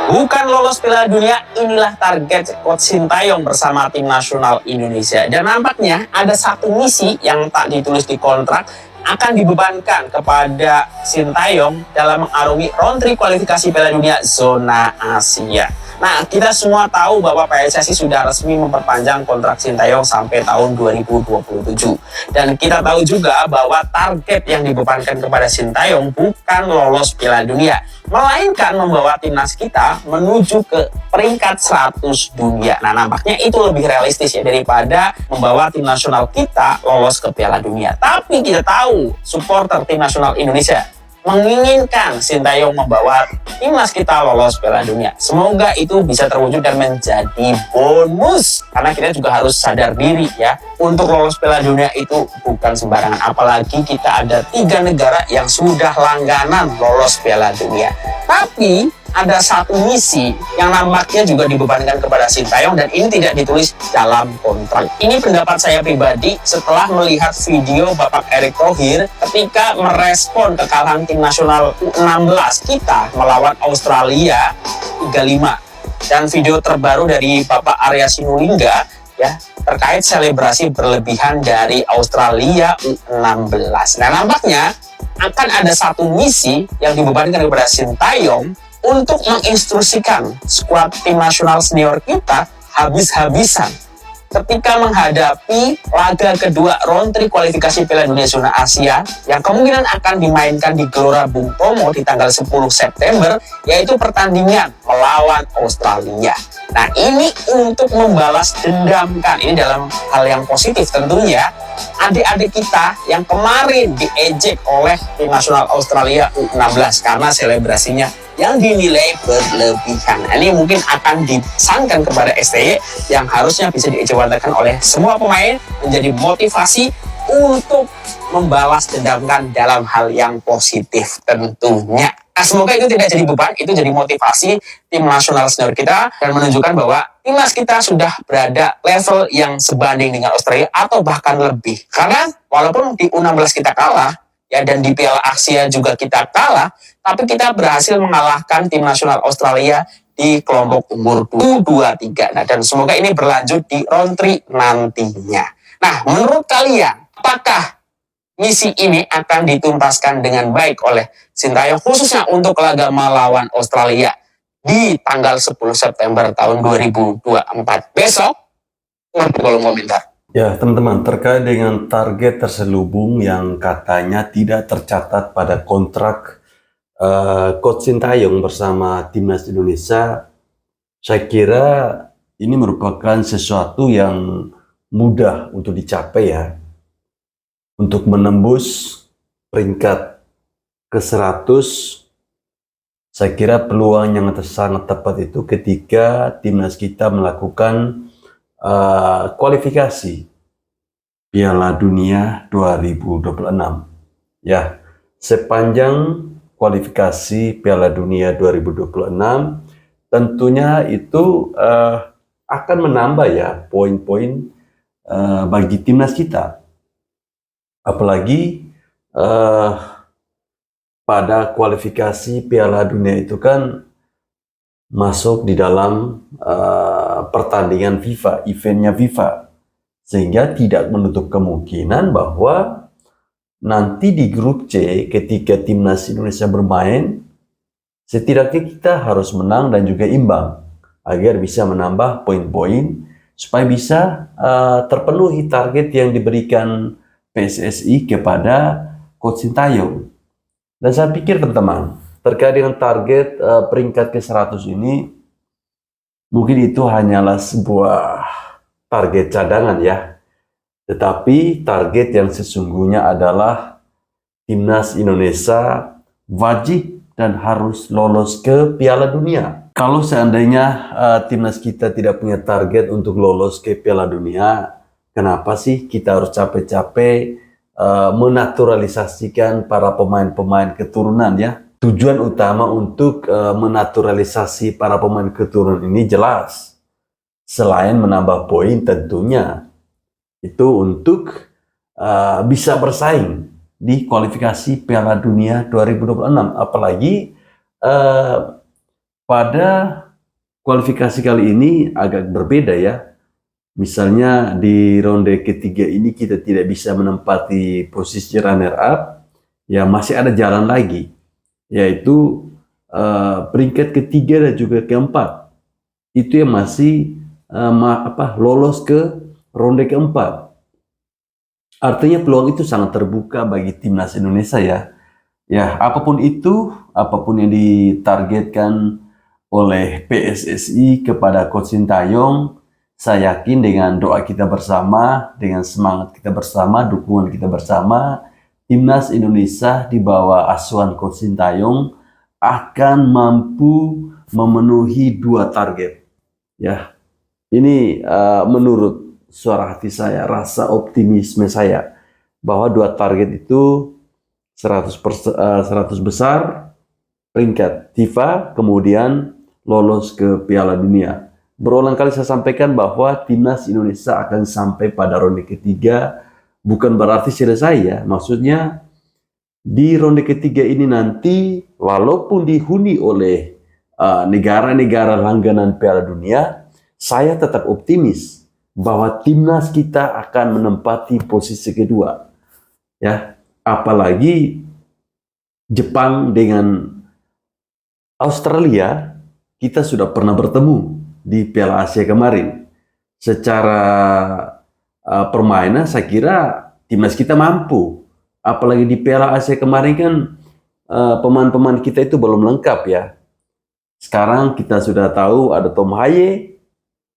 Bukan lolos Piala Dunia, inilah target Coach Sintayong bersama tim nasional Indonesia. Dan nampaknya ada satu misi yang tak ditulis di kontrak akan dibebankan kepada Sintayong dalam mengarungi round 3 kualifikasi Piala Dunia zona Asia. Nah, kita semua tahu bahwa PSSI sudah resmi memperpanjang kontrak Sintayong sampai tahun 2027. Dan kita tahu juga bahwa target yang dibebankan kepada Sintayong bukan lolos Piala Dunia, melainkan membawa timnas kita menuju ke peringkat 100 dunia. Nah, nampaknya itu lebih realistis ya daripada membawa tim nasional kita lolos ke Piala Dunia. Tapi kita tahu supporter tim nasional Indonesia menginginkan Sintayong membawa timnas kita lolos Piala Dunia. Semoga itu bisa terwujud dan menjadi bonus. Karena kita juga harus sadar diri ya, untuk lolos Piala Dunia itu bukan sembarangan. Apalagi kita ada 3 negara yang sudah langganan lolos Piala Dunia. Tapi ada satu misi yang nampaknya juga dibebankan kepada Sintayong dan ini tidak ditulis dalam kontrak. Ini pendapat saya pribadi setelah melihat video Bapak Erick Thohir ketika merespon kekalahan tim nasional U16 kita melawan Australia 3-5. Dan video terbaru dari Bapak Arya Sinulinga ya terkait selebrasi berlebihan dari Australia U16. Nah, nampaknya akan ada satu misi yang dibebankan kepada Sintayong untuk menginstruksikan skuad tim nasional senior kita habis-habisan ketika menghadapi laga kedua round 3 kualifikasi Piala Dunia zona Asia yang kemungkinan akan dimainkan di Gelora Bung Tomo di tanggal 10 September, yaitu pertandingan melawan Australia. Nah, ini untuk membalas dendam kan, ini dalam hal yang positif tentunya, adik-adik kita yang kemarin diejek oleh tim nasional Australia U16 karena selebrasinya yang dinilai berlebihan. Nah, ini mungkin akan disangkan kepada STY yang harusnya bisa diejawantahkan oleh semua pemain menjadi motivasi untuk membalas dendamkan dalam hal yang positif tentunya. Nah, semoga itu tidak jadi beban, itu jadi motivasi tim nasional senior kita dan menunjukkan bahwa timnas kita sudah berada level yang sebanding dengan Australia atau bahkan lebih. Karena walaupun di U16 kita kalah, ya, dan di Piala Asia juga kita kalah, tapi kita berhasil mengalahkan tim nasional Australia di kelompok umur U23. Nah, dan semoga ini berlanjut di round 3 nantinya. Nah, menurut kalian, apakah misi ini akan dituntaskan dengan baik oleh Sintayong khususnya untuk laga melawan Australia di tanggal 10 September tahun 2024 besok? Kolom komentar. Ya, teman-teman, terkait dengan target terselubung yang katanya tidak tercatat pada kontrak Coach Sintayong bersama Timnas Indonesia, saya kira ini merupakan sesuatu yang mudah untuk dicapai ya. Untuk menembus peringkat ke-100, saya kira peluang yang sangat tepat itu ketika Timnas kita melakukan kualifikasi Piala Dunia 2026. Ya, sepanjang kualifikasi Piala Dunia 2026 tentunya itu akan menambah ya poin-poin bagi timnas kita. Apalagi pada kualifikasi Piala Dunia itu kan masuk di dalam pertandingan FIFA, eventnya FIFA, sehingga tidak menutup kemungkinan bahwa nanti di grup C ketika timnas Indonesia bermain, setidaknya kita harus menang dan juga imbang agar bisa menambah poin-poin supaya bisa terpenuhi target yang diberikan PSSI kepada Coach Sintayong. Dan saya pikir teman-teman, terkait dengan target peringkat ke-100 ini, mungkin itu hanyalah sebuah target cadangan ya. Tetapi target yang sesungguhnya adalah Timnas Indonesia wajib dan harus lolos ke Piala Dunia. Kalau seandainya Timnas kita tidak punya target untuk lolos ke Piala Dunia, kenapa sih kita harus capek-capek menaturalisasikan para pemain-pemain keturunan ya? Tujuan utama untuk menaturalisasi para pemain keturunan ini jelas. Selain menambah poin tentunya, itu untuk bisa bersaing di kualifikasi Piala Dunia 2026. Apalagi pada kualifikasi kali ini agak berbeda ya. Misalnya di ronde ketiga ini kita tidak bisa menempati posisi runner up, ya masih ada jalan lagi, yaitu peringkat ketiga dan juga keempat. Itu yang masih lolos ke ronde keempat. Artinya peluang itu sangat terbuka bagi timnas Indonesia ya. Ya, apapun itu, apapun yang ditargetkan oleh PSSI kepada Coach Sintayong, saya yakin dengan doa kita bersama, dengan semangat kita bersama, dukungan kita bersama, timnas Indonesia di bawah asuhan Coach Sintayong akan mampu memenuhi 2 target. Ya, ini menurut suara hati saya, rasa optimisme saya bahwa 2 target itu 100 besar peringkat FIFA, kemudian lolos ke Piala Dunia. Berulang kali saya sampaikan bahwa timnas Indonesia akan sampai pada ronde ketiga, bukan berarti selesai ya. Maksudnya di ronde ketiga ini nanti, walaupun dihuni oleh negara-negara langganan Piala Dunia, saya tetap optimis bahwa timnas kita akan menempati posisi kedua. Ya, apalagi Jepang dengan Australia, kita sudah pernah bertemu di Piala Asia kemarin. Secara permainan saya kira timnas kita mampu. Apalagi di Piala Asia kemarin kan pemain-pemain kita itu belum lengkap ya. Sekarang kita sudah tahu ada Tom Haye,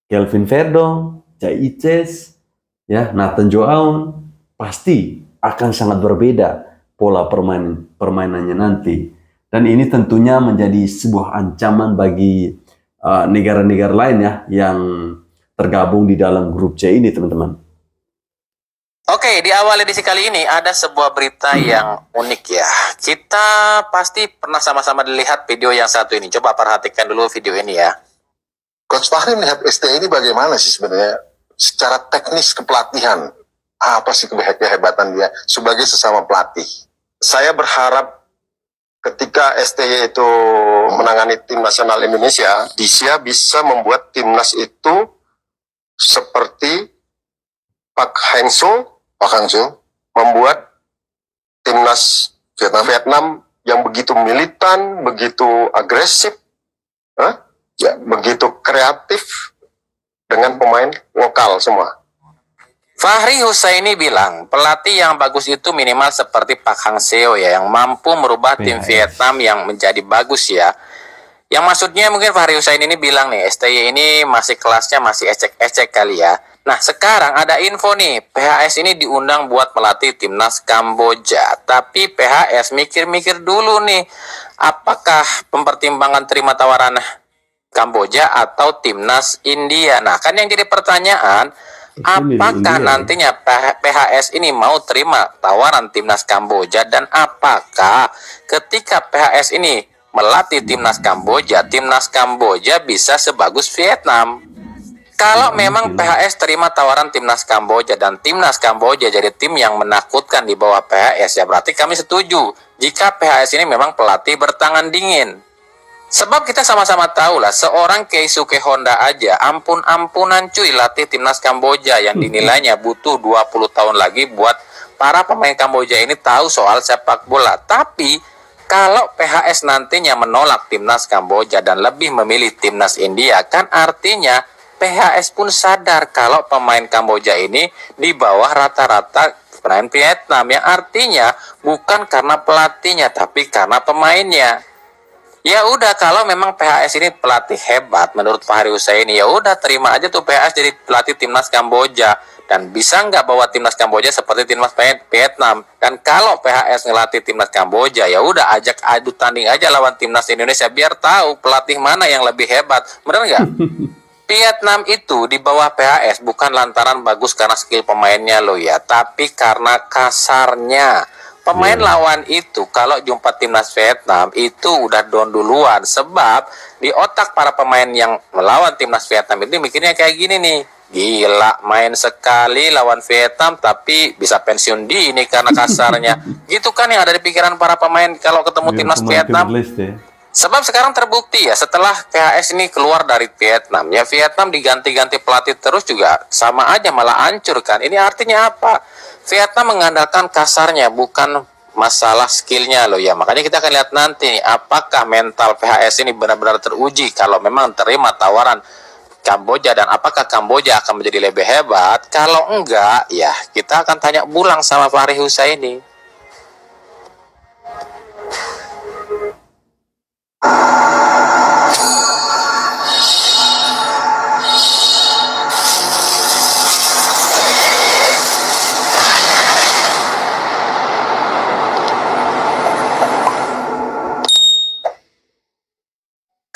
Kelvin Verdong, Chai Iches, ya, Nathan Joaun. Pasti akan sangat berbeda pola permainannya nanti. Dan ini tentunya menjadi sebuah ancaman bagi negara-negara lain ya yang tergabung di dalam grup C ini, teman-teman. Oke, di awal edisi kali ini ada sebuah berita yang unik ya. Kita pasti pernah sama-sama dilihat video yang satu ini. Coba perhatikan dulu video ini ya. Coach Fahri melihat STI ini bagaimana sih sebenarnya secara teknis kepelatihan? Apa sih kehebatan dia sebagai sesama pelatih? Saya berharap ketika STY itu menangani tim nasional Indonesia, dia bisa membuat timnas itu seperti Pak Hangzhou membuat timnas Vietnam yang begitu militan, begitu agresif, ya, begitu kreatif dengan pemain lokal semua. Fahri Husaini bilang, pelatih yang bagus itu minimal seperti Pak Hangzhou ya, yang mampu merubah tim Vietnam yang menjadi bagus ya. Yang maksudnya mungkin Fahri Husaini ini bilang nih, STY ini masih kelasnya masih ecek-ecek kali ya. Nah sekarang ada info nih, PHS ini diundang buat melatih timnas Kamboja. Tapi PHS mikir-mikir dulu nih, apakah mempertimbangkan terima tawaran Kamboja atau timnas India? Nah kan yang jadi pertanyaan, apakah nantinya PHS ini mau terima tawaran timnas Kamboja, dan apakah ketika PHS ini melatih timnas Kamboja bisa sebagus Vietnam? Kalau memang PHS terima tawaran timnas Kamboja dan timnas Kamboja jadi tim yang menakutkan di bawah PHS, ya berarti kami setuju jika PHS ini memang pelatih bertangan dingin. Sebab kita sama-sama tahu lah, seorang Keisuke Honda aja ampun-ampunan cuy latih timnas Kamboja yang dinilainya butuh 20 tahun lagi buat para pemain Kamboja ini tahu soal sepak bola. Tapi kalau PHS nantinya menolak timnas Kamboja dan lebih memilih timnas India, kan artinya PHS pun sadar kalau pemain Kamboja ini di bawah rata-rata pemain Vietnam, yang artinya bukan karena pelatihnya tapi karena pemainnya. Ya udah, kalau memang PHS ini pelatih hebat menurut Fahri Husaini, ya udah terima aja tuh PHS jadi pelatih timnas Kamboja, dan bisa nggak bawa timnas Kamboja seperti timnas Vietnam. Dan kalau PHS ngelatih timnas Kamboja, ya udah ajak adu tanding aja lawan timnas Indonesia biar tahu pelatih mana yang lebih hebat, bener nggak? Vietnam itu di bawah PHS bukan lantaran bagus karena skill pemainnya loh ya, tapi karena kasarnya. Pemain lawan itu kalau jumpa timnas Vietnam itu udah down duluan, sebab di otak para pemain yang melawan timnas Vietnam itu mikirnya kayak gini nih, gila main sekali lawan Vietnam tapi bisa pensiun dini karena kasarnya. Gitu kan yang ada di pikiran para pemain kalau ketemu timnas Vietnam. Sebab sekarang terbukti ya, setelah PHS ini keluar dari Vietnam, ya Vietnam diganti-ganti pelatih terus juga sama aja malah hancur kan. Ini artinya apa? Vietnam mengandalkan kasarnya, bukan masalah skillnya loh ya. Makanya kita akan lihat nanti nih, apakah mental PHS ini benar-benar teruji kalau memang terima tawaran Kamboja, dan apakah Kamboja akan menjadi lebih hebat. Kalau enggak, ya kita akan tanya ulang sama Fahri Husaini.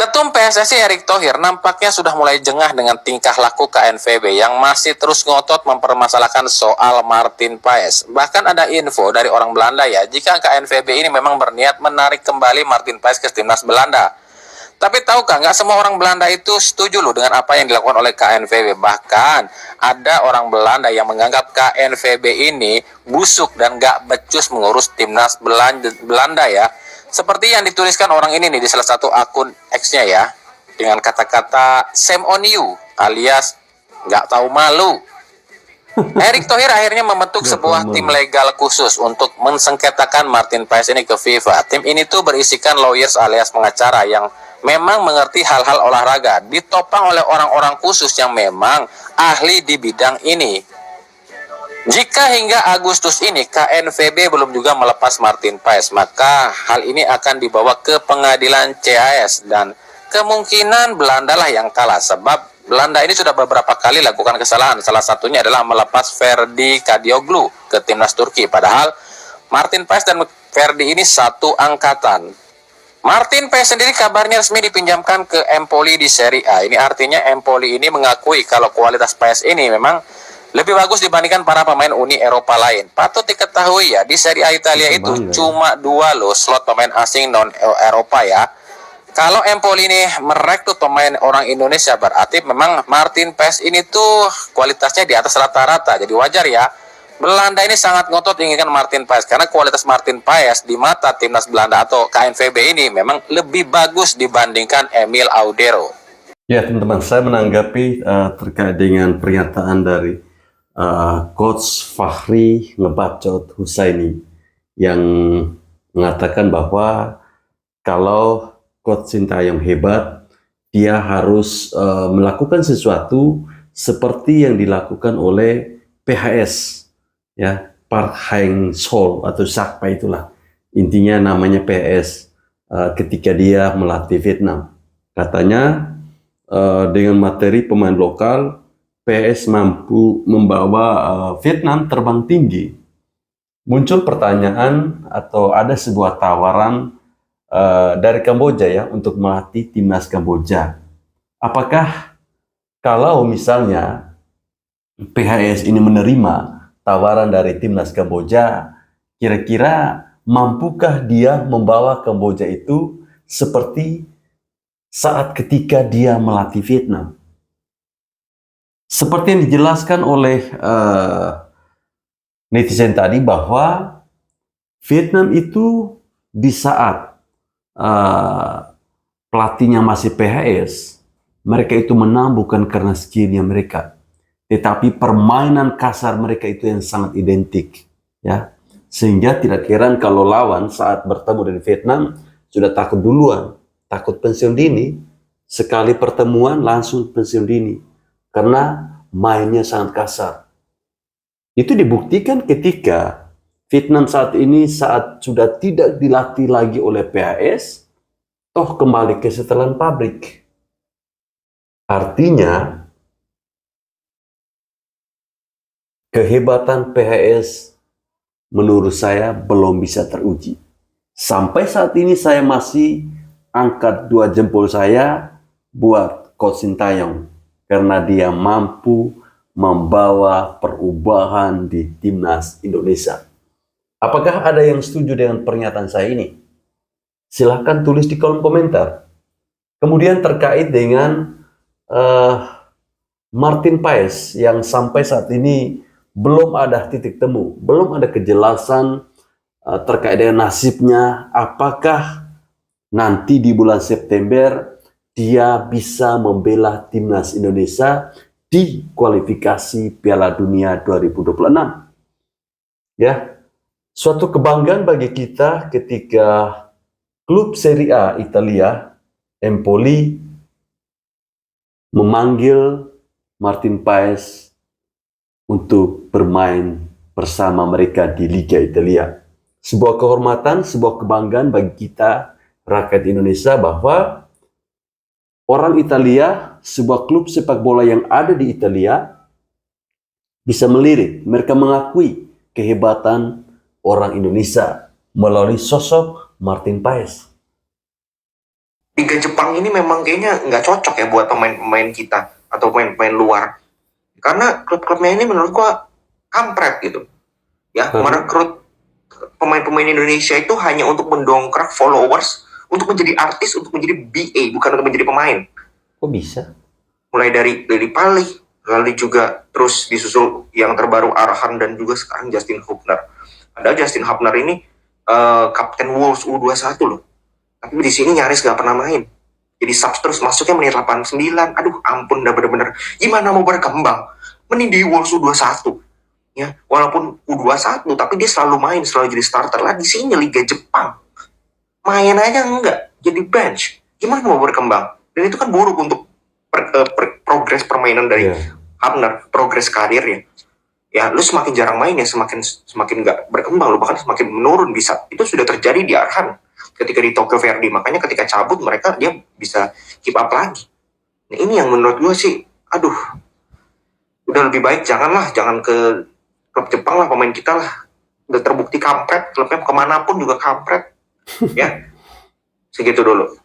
Ketum PSSI Erick Thohir nampaknya sudah mulai jengah dengan tingkah laku KNVB yang masih terus ngotot mempermasalahkan soal Martin Paes. Bahkan ada info dari orang Belanda ya, jika KNVB ini memang berniat menarik kembali Martin Paes ke timnas Belanda. Tapi tahukah, nggak semua orang Belanda itu setuju loh dengan apa yang dilakukan oleh KNVB. Bahkan ada orang Belanda yang menganggap KNVB ini busuk dan nggak becus mengurus timnas Belanda ya. Seperti yang dituliskan orang ini nih di salah satu akun X-nya ya, dengan kata-kata "shame on you" alias nggak tahu malu. Erick Thohir akhirnya membentuk sebuah tim legal khusus untuk mensengketakan Martin Paes ini ke FIFA. Tim ini tuh berisikan lawyers alias pengacara yang memang mengerti hal-hal olahraga, ditopang oleh orang-orang khusus yang memang ahli di bidang ini. Jika hingga Agustus ini KNVB belum juga melepas Martin Paes, maka hal ini akan dibawa ke pengadilan CAS dan kemungkinan Belanda lah yang kalah, sebab Belanda ini sudah beberapa kali lakukan kesalahan. Salah satunya adalah melepas Ferdi Kadioglu ke timnas Turki, padahal Martin Paes dan Ferdi ini satu angkatan. Martin Paes sendiri kabarnya resmi dipinjamkan ke Empoli di Serie A. Ini artinya Empoli ini mengakui kalau kualitas Paes ini memang lebih bagus dibandingkan para pemain Uni Eropa lain. Patut diketahui ya, di Serie A Italia itu cuma 2 loh slot pemain asing non-Eropa ya. Kalau Empoli ini merekrut pemain orang Indonesia, berarti memang Martin Paes ini tuh kualitasnya di atas rata-rata. Jadi wajar ya, Belanda ini sangat ngotot inginkan Martin Paes, karena kualitas Martin Paes di mata timnas Belanda atau KNVB ini memang lebih bagus dibandingkan Emil Audero. Ya teman-teman, saya menanggapi terkait dengan pernyataan dari Coach Fahri Ngebacot Husaini yang mengatakan bahwa kalau Coach Sintayong hebat, dia harus melakukan sesuatu seperti yang dilakukan oleh PHS, ya, Park Hang-seo atau Sakpa itulah intinya namanya PHS ketika dia melatih Vietnam. Katanya dengan materi pemain lokal, PHS mampu membawa Vietnam terbang tinggi. Muncul pertanyaan atau ada sebuah tawaran dari Kamboja ya untuk melatih timnas Kamboja. Apakah kalau misalnya PHS ini menerima tawaran dari timnas Kamboja, kira-kira mampukah dia membawa Kamboja itu seperti saat ketika dia melatih Vietnam? Seperti yang dijelaskan oleh netizen tadi bahwa Vietnam itu di saat pelatihnya masih PHS, mereka itu menang bukan karena skillnya mereka, tetapi permainan kasar mereka itu yang sangat identik, ya. Sehingga tidak heran kalau lawan saat bertemu dengan Vietnam sudah takut duluan, takut pensiun dini, sekali pertemuan langsung pensiun dini. Karena mainnya sangat kasar. Itu dibuktikan ketika Vietnam saat ini saat sudah tidak dilatih lagi oleh PHS, toh kembali ke setelan pabrik. Artinya, kehebatan PHS menurut saya belum bisa teruji. Sampai saat ini saya masih angkat 2 jempol saya buat Coach Sintayong, karena dia mampu membawa perubahan di timnas Indonesia. Apakah ada yang setuju dengan pernyataan saya ini? Silahkan tulis di kolom komentar. Kemudian terkait dengan Martin Paes yang sampai saat ini belum ada titik temu, belum ada kejelasan terkait dengan nasibnya, apakah nanti di bulan September dia bisa membela timnas Indonesia di kualifikasi Piala Dunia 2026. Ya, suatu kebanggaan bagi kita ketika klub Serie A Italia, Empoli, memanggil Martin Paes untuk bermain bersama mereka di Liga Italia. Sebuah kehormatan, sebuah kebanggaan bagi kita, rakyat Indonesia, bahwa orang Italia, sebuah klub sepak bola yang ada di Italia, bisa melirik, mereka mengakui kehebatan orang Indonesia melalui sosok Martin Paes. Liga Jepang ini memang kayaknya nggak cocok ya buat pemain-pemain kita atau pemain-pemain luar. Karena klub-klubnya ini menurut gua kampret gitu. Ya, merekrut pemain-pemain Indonesia itu hanya untuk mendongkrak followers, untuk menjadi artis, untuk menjadi BA, bukan untuk menjadi pemain. Kok bisa? Mulai dari Lily Pali, lalu juga terus disusul yang terbaru Arhan dan juga sekarang Justin Hubner. Padahal Justin Hubner ini kapten Wolves U21 loh. Tapi di sini nyaris gak pernah main. Jadi subs terus, masuknya menit 89. Aduh, ampun, udah bener-bener. Gimana mau berkembang? Mending di Wolves U21. Ya, walaupun U21, tapi dia selalu main, selalu jadi starter lah. Di sini Liga Jepang. Main aja enggak, jadi bench. Gimana mau berkembang? Dan itu kan buruk untuk progres permainan dari Hubner, progres karirnya. Ya, lu semakin jarang main ya, semakin nggak berkembang, lu bahkan semakin menurun bisa. Itu sudah terjadi di Arhan ketika di Tokyo Verdy. Makanya ketika cabut dia bisa keep up lagi. Nah, ini yang menurut gue sih, aduh, udah lebih baik jangan ke klub Jepang lah, pemain kita lah. Udah terbukti kampret, klubnya kemanapun juga kampret. Ya, segitu dulu.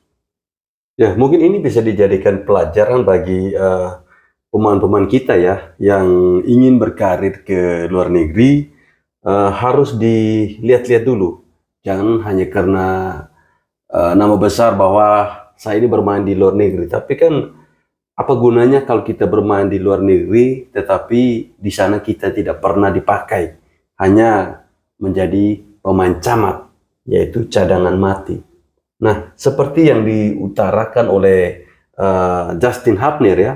Ya, mungkin ini bisa dijadikan pelajaran bagi pemain-pemain kita ya, yang ingin berkarir ke luar negeri, harus dilihat-lihat dulu. Jangan hanya karena nama besar bahwa saya ini bermain di luar negeri. Tapi kan apa gunanya kalau kita bermain di luar negeri, tetapi di sana kita tidak pernah dipakai, hanya menjadi pemain camat, yaitu cadangan mati. Nah, seperti yang diutarakan oleh Justin Hubner ya,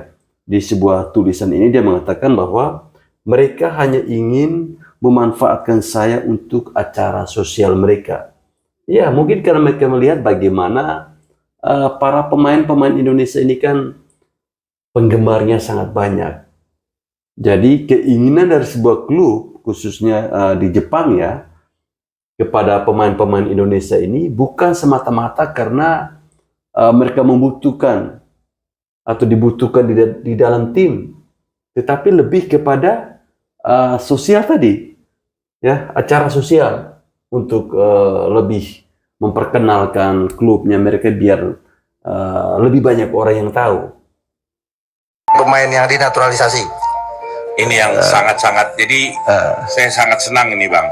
di sebuah tulisan ini dia mengatakan bahwa mereka hanya ingin memanfaatkan saya untuk acara sosial mereka. Ya, mungkin karena mereka melihat bagaimana para pemain-pemain Indonesia ini kan penggemarnya sangat banyak. Jadi keinginan dari sebuah klub, khususnya di Jepang ya, kepada pemain-pemain Indonesia ini bukan semata-mata karena mereka membutuhkan atau dibutuhkan di dalam tim, tetapi lebih kepada sosial tadi, ya, acara sosial untuk lebih memperkenalkan klubnya mereka biar lebih banyak orang yang tahu. Pemain yang dinaturalisasi. Ini yang sangat-sangat, jadi saya sangat senang ini Bang.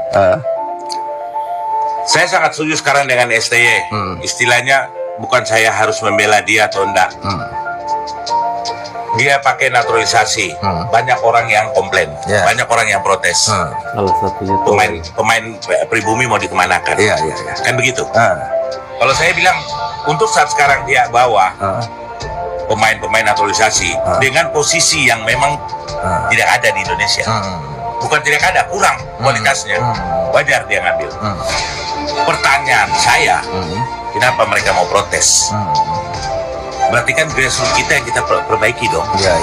Saya sangat setuju sekarang dengan STY. Istilahnya bukan saya harus membela dia atau enggak. Dia pakai naturalisasi. Banyak orang yang komplain, banyak orang yang protes. Salah satunya Pemain pribumi mau dikemanakan? Kan begitu. Kalau saya bilang untuk saat sekarang dia bawa pemain-pemain naturalisasi dengan posisi yang memang tidak ada di Indonesia. Bukan tidak ada, kurang kualitasnya. Wajar dia ngambil. Pertanyaan saya, kenapa mereka mau protes? Berarti kan grassroots kita yang kita perbaiki dong. Iya.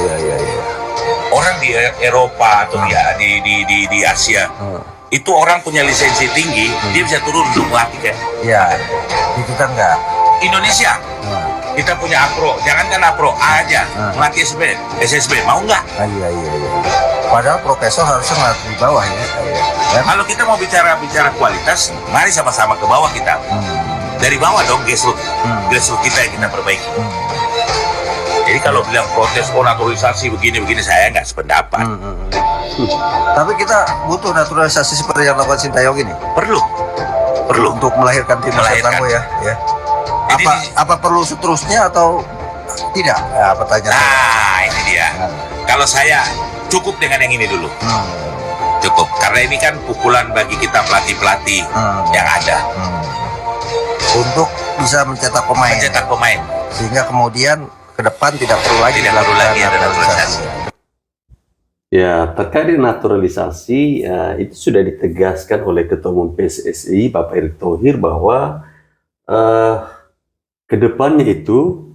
Orang di Eropa atau di Asia, itu orang punya lisensi tinggi, dia bisa turun untuk melatih kan? Iya. Kita enggak. Indonesia, kita punya APRO, jangankan APRO, A aja, melatih SSB, mau nggak? Iya. Padahal profesor harusnya ngelatih di bawah ya. Kalau kita mau bicara kualitas, mari sama-sama ke bawah kita. Dari bawah dong, grassroots kita yang kita perbaiki. Jadi kalau bilang protes naturalisasi begini saya nggak sependapat. Tapi kita butuh naturalisasi seperti yang dilakukan Sintayong ini. Perlu Untuk melahirkan tim Tangguh ya. Apa perlu seterusnya atau tidak? Ya, pertanyaan. Nah, ini dia. Kalau saya cukup dengan yang ini dulu. Cukup, karena ini kan pukulan bagi kita pelatih-pelatih yang ada. Untuk bisa mencetak pemain. Sehingga kemudian ke depan tidak perlu lagi ada naturalisasi. Ya, terkait dengan naturalisasi, itu sudah ditegaskan oleh Ketua Umum PSSI, Bapak Erick Thohir, bahwa ke depannya itu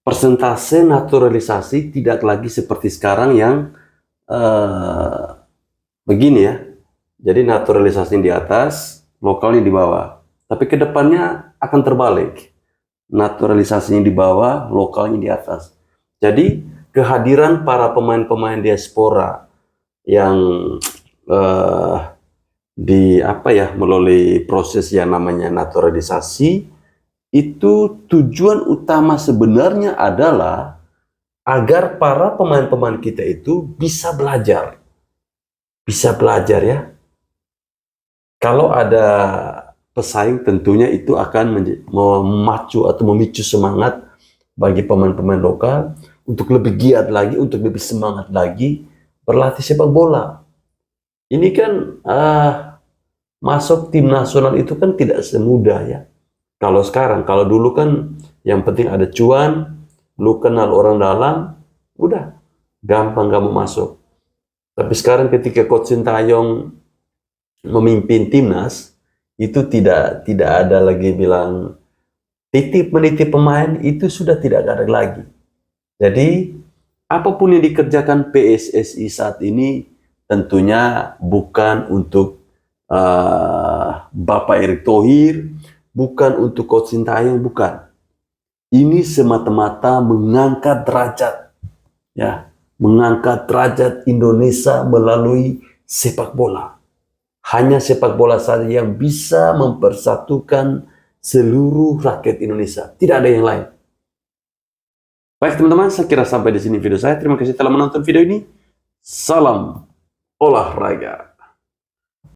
persentase naturalisasi tidak lagi seperti sekarang yang begini ya. Jadi naturalisasi di atas, lokalnya di bawah. Tapi ke depannya akan terbalik. Naturalisasinya di bawah, lokalnya di atas. Jadi kehadiran para pemain-pemain diaspora yang melalui proses yang namanya naturalisasi, itu tujuan utama sebenarnya adalah agar para pemain-pemain kita itu bisa belajar ya. Kalau ada pesaing, tentunya itu akan memacu atau memicu semangat bagi pemain-pemain lokal untuk lebih giat lagi, untuk lebih semangat lagi berlatih sepak bola. Ini kan masuk tim nasional itu kan tidak semudah ya. Kalau sekarang, kalau dulu kan yang penting ada cuan, lu kenal orang dalam, udah gampang kamu masuk. Tapi sekarang ketika Coach Sintayong memimpin timnas, itu tidak ada lagi bilang titip menitip pemain, itu sudah tidak ada lagi. Jadi apapun yang dikerjakan PSSI saat ini tentunya bukan untuk Bapak Erick Thohir, bukan untuk Coach Sintayong, bukan. Ini semata-mata mengangkat derajat, ya, mengangkat derajat Indonesia melalui sepak bola. Hanya sepak bola saja yang bisa mempersatukan seluruh rakyat Indonesia. Tidak ada yang lain. Baik teman-teman, saya kira sampai di sini video saya. Terima kasih telah menonton video ini. Salam olahraga.